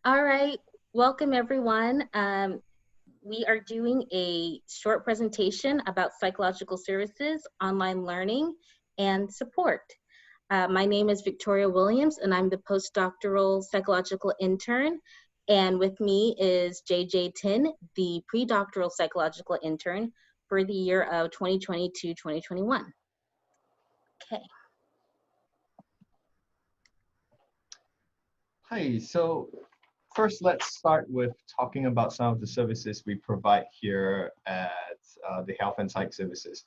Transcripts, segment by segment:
All right, welcome everyone. We are doing a short presentation about psychological services, online learning, and support. My name is Victoria Williams, and I'm the postdoctoral psychological intern. And with me is JJ Tin, the pre-doctoral psychological intern for the year of 2022-2021. Okay. Hi, so first let's start with talking about some of the services we provide here at the Health and Psych Services.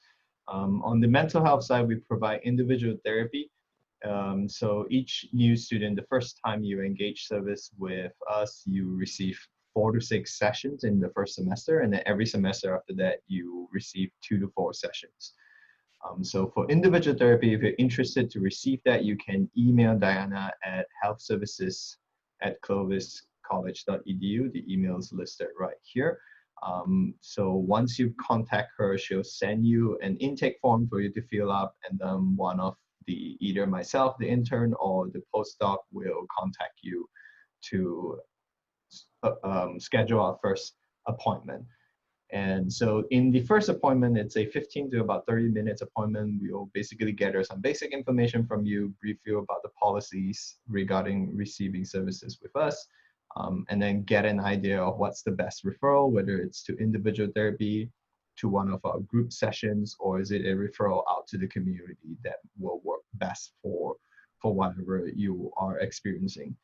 On the mental health side, we provide individual therapy. So each new student, the first time you engage service with us, you receive 4 to 6 sessions in the first semester, and then every semester after that, you receive 2 to 4 sessions. So for individual therapy, if you're interested to receive that, you can email Diana at healthservices@cloviscollege.edu. The email is listed right here. So once you contact her, she'll send you an intake form for you to fill up, and then one of either myself, the intern, or the postdoc will contact you to schedule our first appointment. And so in the first appointment, it's a 15 to about 30 minutes appointment. We'll basically gather some basic information from you, brief you about the policies regarding receiving services with us, and then get an idea of what's the best referral, whether it's to individual therapy, to one of our group sessions, or is it a referral out to the community that will work best for whatever you are experiencing.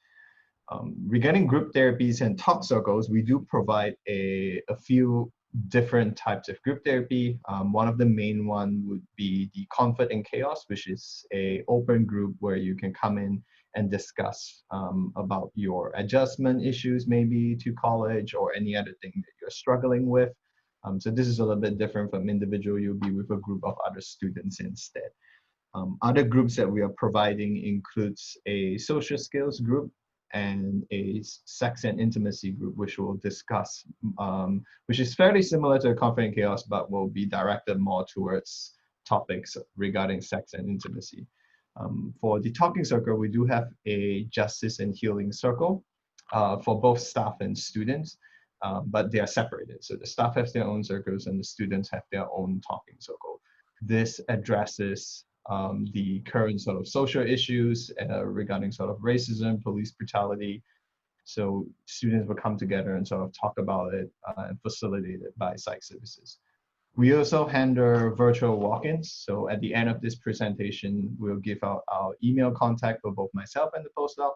Regarding group therapies and talk circles, we do provide a few different types of group therapy. One of the main one would be the Comfort and Chaos, which is a open group where you can come in and discuss about your adjustment issues maybe to college or any other thing that you're struggling with. So this is a little bit different from individual. You'll be with a group of other students instead. Other groups that we are providing includes a social skills group and a sex and intimacy group, which we'll discuss, which is fairly similar to Comfort and Chaos, but will be directed more towards topics regarding sex and intimacy. For the talking circle, we do have a justice and healing circle for both staff and students, but they are separated. So the staff has their own circles and the students have their own talking circle. This addresses the current sort of social issues regarding sort of racism, police brutality. So students will come together and sort of talk about it and facilitate it by psych services. We also handle virtual walk-ins. So at the end of this presentation, we'll give out our email contact for both myself and the postdoc.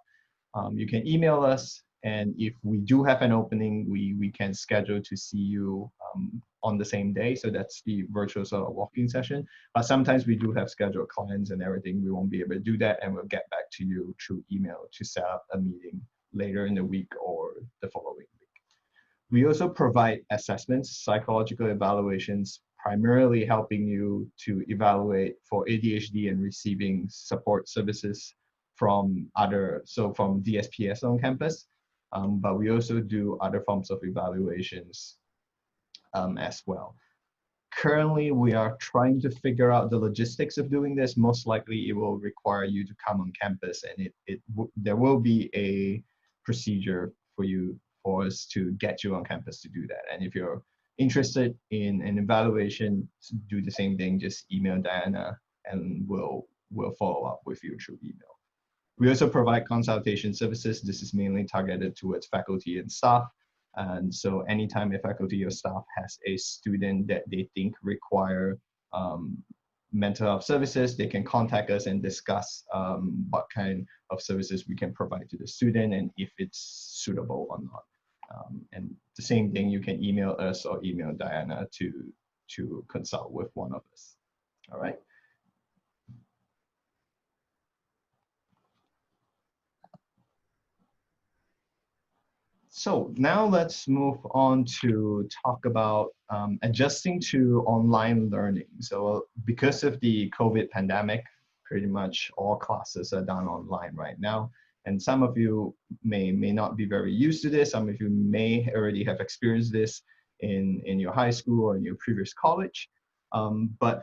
You can email us, and if we do have an opening, we can schedule to see you on the same day. So that's the virtual sort of walking session. But sometimes we do have scheduled clients and everything. We won't be able to do that, and we'll get back to you through email to set up a meeting later in the week or the following week. We also provide assessments, psychological evaluations, primarily helping you to evaluate for ADHD and receiving support services from from DSPS on campus. But we also do other forms of evaluations as well. Currently, we are trying to figure out the logistics of doing this. Most likely, it will require you to come on campus, and there will be a procedure for us to get you on campus to do that. And if you're interested in an evaluation, do the same thing. Just email Diana, and we'll follow up with you through email. We also provide consultation services. This is mainly targeted towards faculty and staff. And so anytime a faculty or staff has a student that they think require mental health services, they can contact us and discuss what kind of services we can provide to the student and if it's suitable or not. And the same thing, you can email us or email Diana to consult with one of us. All right. So now let's move on to talk about adjusting to online learning. So because of the COVID pandemic, pretty much all classes are done online right now. And some of you may not be very used to this. Some of you may already have experienced this in your high school or in your previous college. But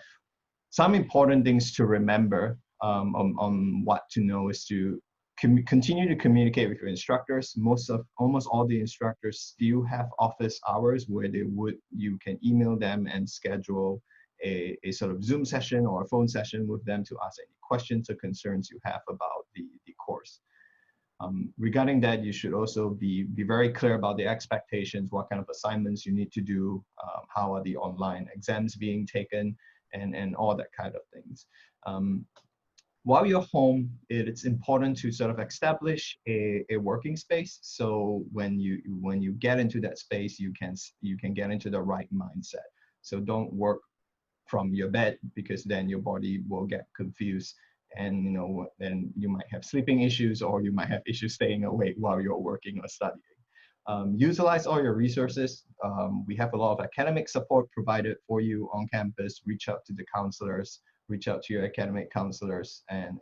some important things to remember on what to know is to continue to communicate with your instructors. Almost all the instructors still have office hours where you can email them and schedule a sort of Zoom session or a phone session with them to ask any questions or concerns you have about the course. Regarding that, you should also be very clear about the expectations, what kind of assignments you need to do, how are the online exams being taken, and all that kind of things. While you're home, it's important to sort of establish a working space. So when you get into that space, you can get into the right mindset. So don't work from your bed, because then your body will get confused, and then you might have sleeping issues, or you might have issues staying awake while you're working or studying. Utilize all your resources. We have a lot of academic support provided for you on campus. Reach out to the counselors, reach out to your academic counselors, and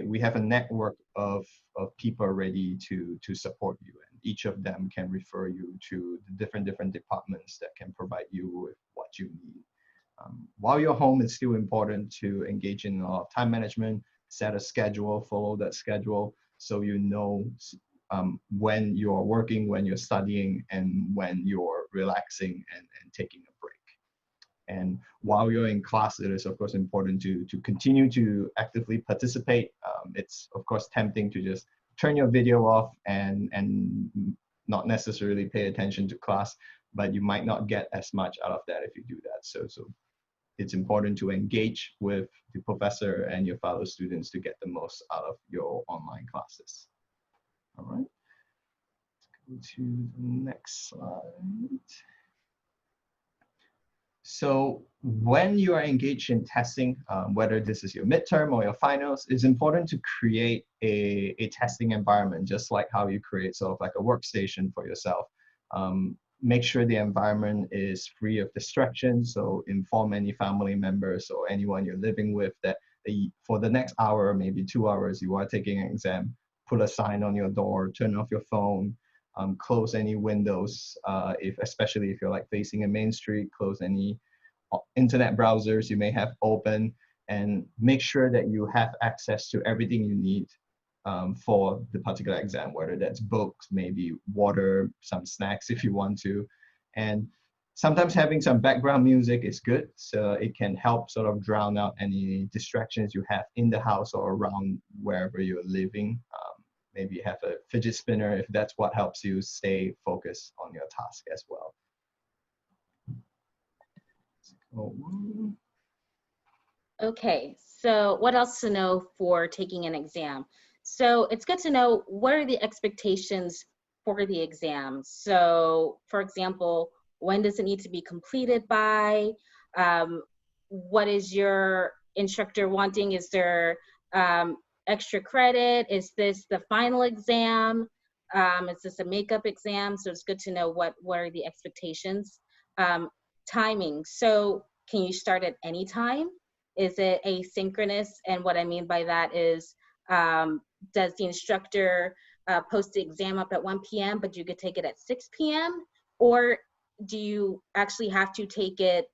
we have a network of people ready to support you, and each of them can refer you to the different departments that can provide you with what you need. While you're home, it's still important to engage in time management, set a schedule, follow that schedule, so you know when you're working, when you're studying, and when you're relaxing and taking a break. And while you're in class, it is of course important to continue to actively participate. It's of course tempting to just turn your video off and not necessarily pay attention to class, but you might not get as much out of that if you do that. So it's important to engage with the professor and your fellow students to get the most out of your online classes. All right, let's go to the next slide. So when you are engaged in testing, whether this is your midterm or your finals, it's important to create a testing environment, just like how you create sort of like a workstation for yourself. Make sure the environment is free of distractions. So inform any family members or anyone you're living with that for the next hour, maybe 2 hours, you are taking an exam. Put a sign on your door, turn off your phone, close any windows, especially if you're like facing a main street, close any internet browsers you may have open, and make sure that you have access to everything you need for the particular exam, whether that's books, maybe water, some snacks if you want to. And sometimes having some background music is good, so it can help sort of drown out any distractions you have in the house or around wherever you're living. Maybe you have a fidget spinner if that's what helps you stay focused on your task as well. Okay, so what else to know for taking an exam? So it's good to know what are the expectations for the exam. So for example, when does it need to be completed by? What is your instructor wanting? Is there extra credit? Is this the final exam? Is this a makeup exam? So it's good to know what are the expectations. Timing, so can you start at any time? Is it asynchronous? And what I mean by that is, does the instructor post the exam up at 1 p.m., but you could take it at 6 p.m.? Or do you actually have to take it,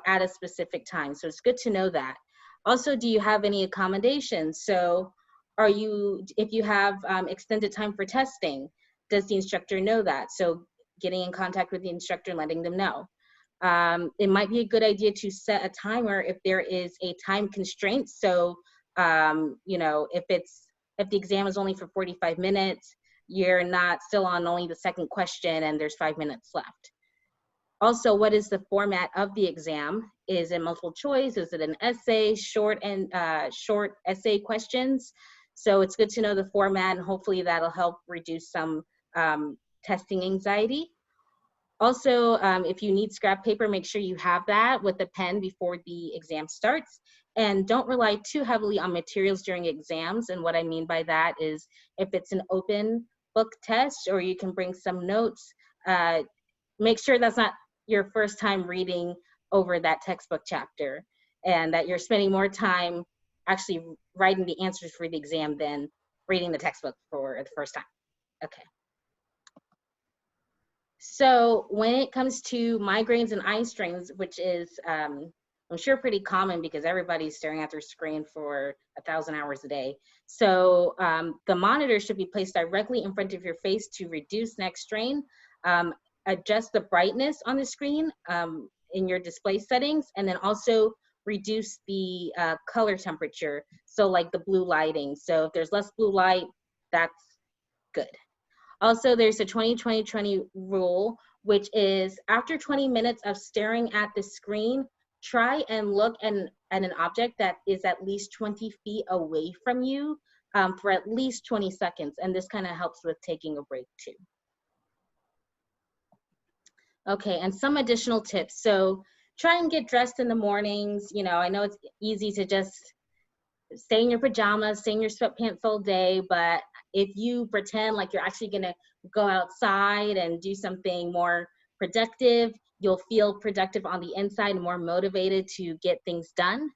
at a specific time? So it's good to know that. Also, do you have any accommodations? So if you have extended time for testing, does the instructor know that? So getting in contact with the instructor and letting them know. It might be a good idea to set a timer if there is a time constraint. So, if the exam is only for 45 minutes, you're not still on only the second question and there's 5 minutes left. Also, what is the format of the exam? Is it multiple choice? Is it an essay, short essay questions? So it's good to know the format, and hopefully that'll help reduce some testing anxiety. Also, if you need scrap paper, make sure you have that with a pen before the exam starts. And don't rely too heavily on materials during exams. And what I mean by that is if it's an open book test, or you can bring some notes, make sure that's not your first time reading over that textbook chapter, and that you're spending more time actually writing the answers for the exam than reading the textbook for the first time. Okay. So when it comes to migraines and eye strains, which is I'm sure pretty common because everybody's staring at their screen for 1,000 hours a day. So the monitor should be placed directly in front of your face to reduce neck strain. Adjust the brightness on the screen in your display settings, and then also reduce the color temperature. So like the blue lighting. So if there's less blue light, that's good. Also, there's a 20-20-20 rule, which is after 20 minutes of staring at the screen, try and look at an object that is at least 20 feet away from you for at least 20 seconds. And this kind of helps with taking a break too. Okay, and some additional tips. So try and get dressed in the mornings. You know, I know it's easy to just stay in your pajamas, stay in your sweatpants all day, but if you pretend like you're actually gonna go outside and do something more productive, you'll feel productive on the inside and more motivated to get things done.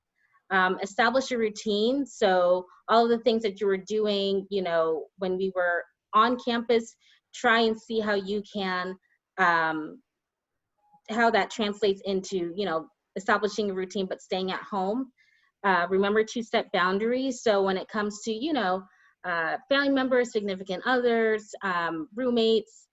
Establish a routine. So all of the things that you were doing, you know, when we were on campus, try and see how you can, how that translates into, you know, establishing a routine, but staying at home. Remember to set boundaries. So when it comes to, you know, family members, significant others, roommates,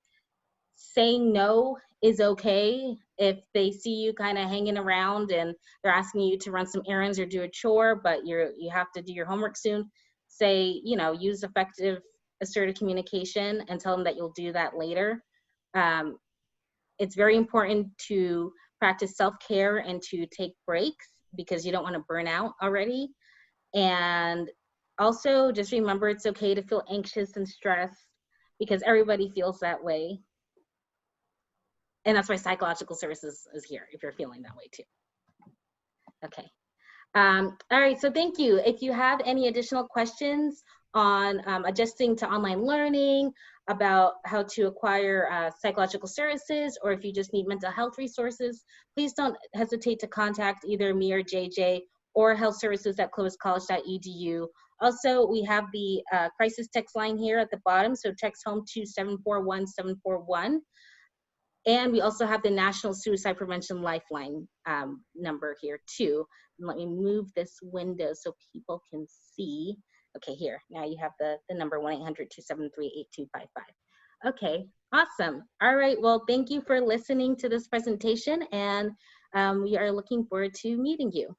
saying no is okay. If they see you kind of hanging around and they're asking you to run some errands or do a chore, but you have to do your homework soon, say, you know, use effective assertive communication and tell them that you'll do that later. It's very important to practice self-care and to take breaks because you don't want to burn out already. And also just remember it's okay to feel anxious and stressed because everybody feels that way. And that's why psychological services is here if you're feeling that way too. Okay. All right, so thank you. If you have any additional questions on adjusting to online learning, about how to acquire psychological services, or if you just need mental health resources, please don't hesitate to contact either me or JJ or healthservices@cloviscollege.edu. Also, we have the crisis text line here at the bottom, so text home to 741-741. And we also have the National Suicide Prevention Lifeline number here too. And let me move this window so people can see. Okay, here, now you have the number 1-800-273-8255. Okay, awesome. All right, well, thank you for listening to this presentation, and we are looking forward to meeting you.